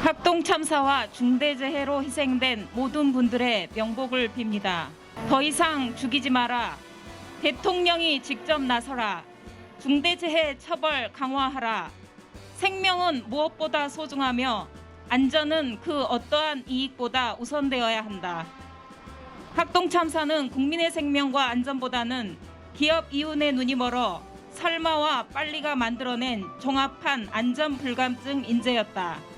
학동 참사와 중대재해로 희생된 모든 분들의 명복을 빕니다. 더 이상 죽이지 마라. 대통령이 직접 나서라. 중대재해 처벌 강화하라. 생명은 무엇보다 소중하며 안전은 그 어떠한 이익보다 우선되어야 한다. 학동 참사는 국민의 생명과 안전보다는 기업 이윤에 눈이 멀어 설마와 빨리가 만들어낸 종합한 안전불감증 인재였다.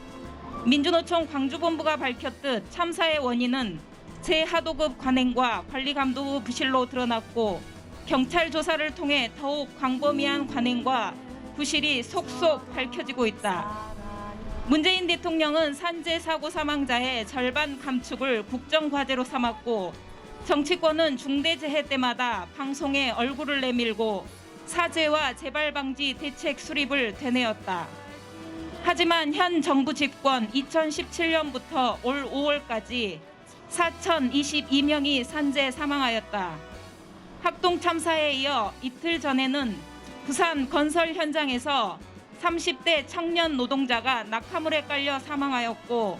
민주노총 광주본부가 밝혔듯 참사의 원인은 제하도급 관행과 관리감독의 부실로 드러났고 경찰 조사를 통해 더욱 광범위한 관행과 부실이 속속 밝혀지고 있다. 문재인 대통령은 산재 사고 사망자의 절반 감축을 국정과제로 삼았고 정치권은 중대재해 때마다 방송에 얼굴을 내밀고 사죄와 재발방지 대책 수립을 되뇌었다. 하지만 현 정부 집권 2017년부터 올 5월까지 4,022명이 산재 사망하였다. 학동 참사에 이어 이틀 전에는 부산 건설 현장에서 30대 청년 노동자가 낙하물에 깔려 사망하였고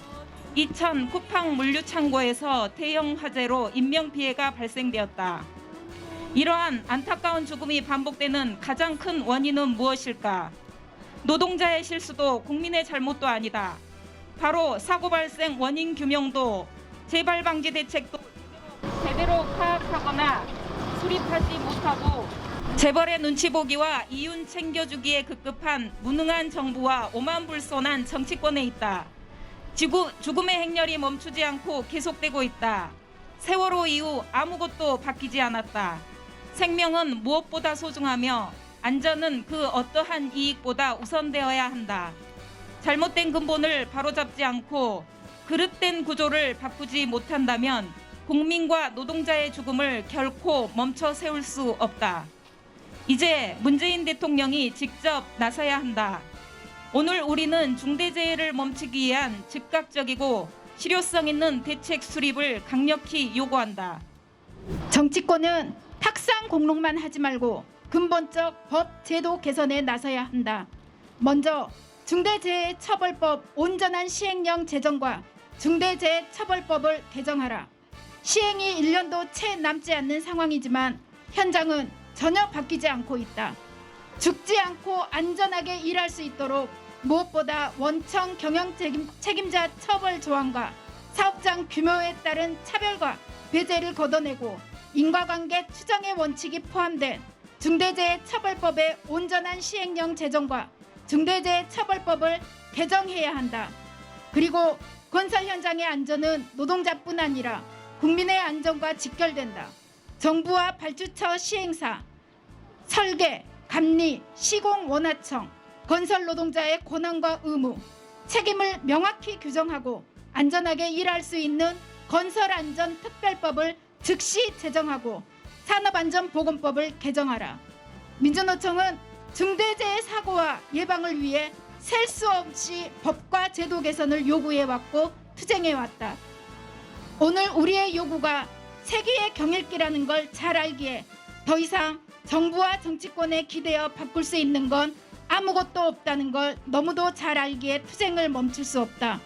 이천 쿠팡 물류창고에서 대형 화재로 인명피해가 발생되었다. 이러한 안타까운 죽음이 반복되는 가장 큰 원인은 무엇일까? 노동자의 실수도 국민의 잘못도 아니다. 바로 사고 발생 원인 규명도 재발 방지 대책도 제대로 파악하거나 수립하지 못하고 재벌의 눈치 보기와 이윤 챙겨주기에 급급한 무능한 정부와 오만불손한 정치권에 있다. 죽음의 행렬이 멈추지 않고 계속되고 있다. 세월호 이후 아무것도 바뀌지 않았다. 생명은 무엇보다 소중하며 안전은 그 어떠한 이익보다 우선되어야 한다. 잘못된 근본을 바로잡지 않고 그릇된 구조를 바꾸지 못한다면 국민과 노동자의 죽음을 결코 멈춰 세울 수 없다. 이제 문재인 대통령이 직접 나서야 한다. 오늘 우리는 중대재해를 멈추기 위한 즉각적이고 실효성 있는 대책 수립을 강력히 요구한다. 정치권은 탁상 공론만 하지 말고 근본적 법 제도 개선에 나서야 한다. 먼저 중대재해처벌법 온전한 시행령 제정과 중대재해처벌법을 개정하라. 시행이 1년도 채 남지 않는 상황이지만 현장은 전혀 바뀌지 않고 있다. 죽지 않고 안전하게 일할 수 있도록 무엇보다 원청 경영 책임자 처벌 조항과 사업장 규모에 따른 차별과 배제를 걷어내고 인과관계 추정의 원칙이 포함된 중대재해처벌법의 온전한 시행령 제정과 중대재해처벌법을 개정해야 한다. 그리고 건설 현장의 안전은 노동자뿐 아니라 국민의 안전과 직결된다. 정부와 발주처 시행사, 설계, 감리, 시공 원하청, 건설 노동자의 권한과 의무, 책임을 명확히 규정하고 안전하게 일할 수 있는 건설안전특별법을 즉시 제정하고 산업안전보건법을 개정하라. 민주노총은 중대재해 사고와 예방을 위해 셀 수 없이 법과 제도 개선을 요구해왔고 투쟁해왔다. 오늘 우리의 요구가 세기의 경일기라는 걸 잘 알기에 더 이상 정부와 정치권에 기대어 바꿀 수 있는 건 아무것도 없다는 걸 너무도 잘 알기에 투쟁을 멈출 수 없다.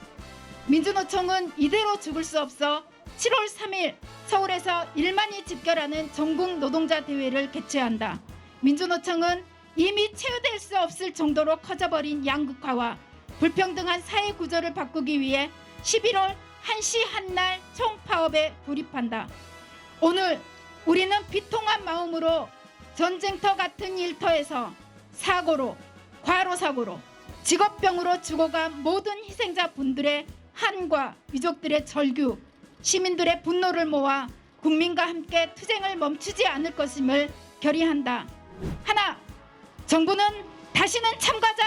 민주노총은 이대로 죽을 수 없어 7월 3일 서울에서 1만이 집결하는 전국 노동자 대회를 개최한다. 민주노총은 이미 체유될 수 없을 정도로 커져버린 양극화와 불평등한 사회 구조를 바꾸기 위해 11월 한시 한날 총파업에 돌입한다. 오늘 우리는 비통한 마음으로 전쟁터 같은 일터에서 사고로, 과로사고로, 직업병으로 죽어간 모든 희생자분들의 한과 유족들의 절규, 시민들의 분노를 모아 국민과 함께 투쟁을 멈추지 않을 것임을 결의한다. 하나, 정부는 다시는 참사가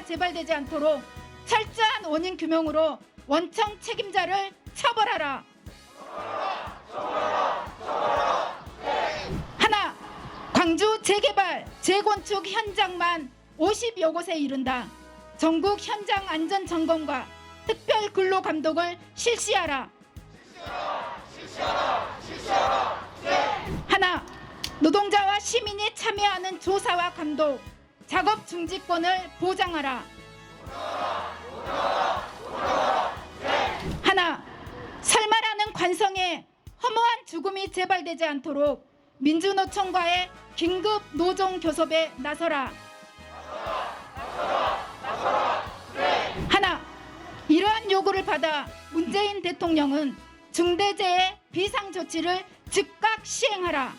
재발되지 않도록 철저한 원인 규명으로 원청 책임자를 처벌하라. 하나, 광주 재개발, 재건축 현장만 50여 곳에 이른다. 전국 현장 안전 점검과 특별 근로 감독을 실시하라. 하나, 노동자와 시민이 참여하는 조사와 감독, 작업 중지권을 보장하라. 하나, 설마라는 관성에 허무한 죽음이 재발되지 않도록 민주노총과의 긴급 노종 교섭에 나서라. 하나, 이러한 요구를 받아 문재인 대통령은 중대재해 비상조치를 즉각 시행하라.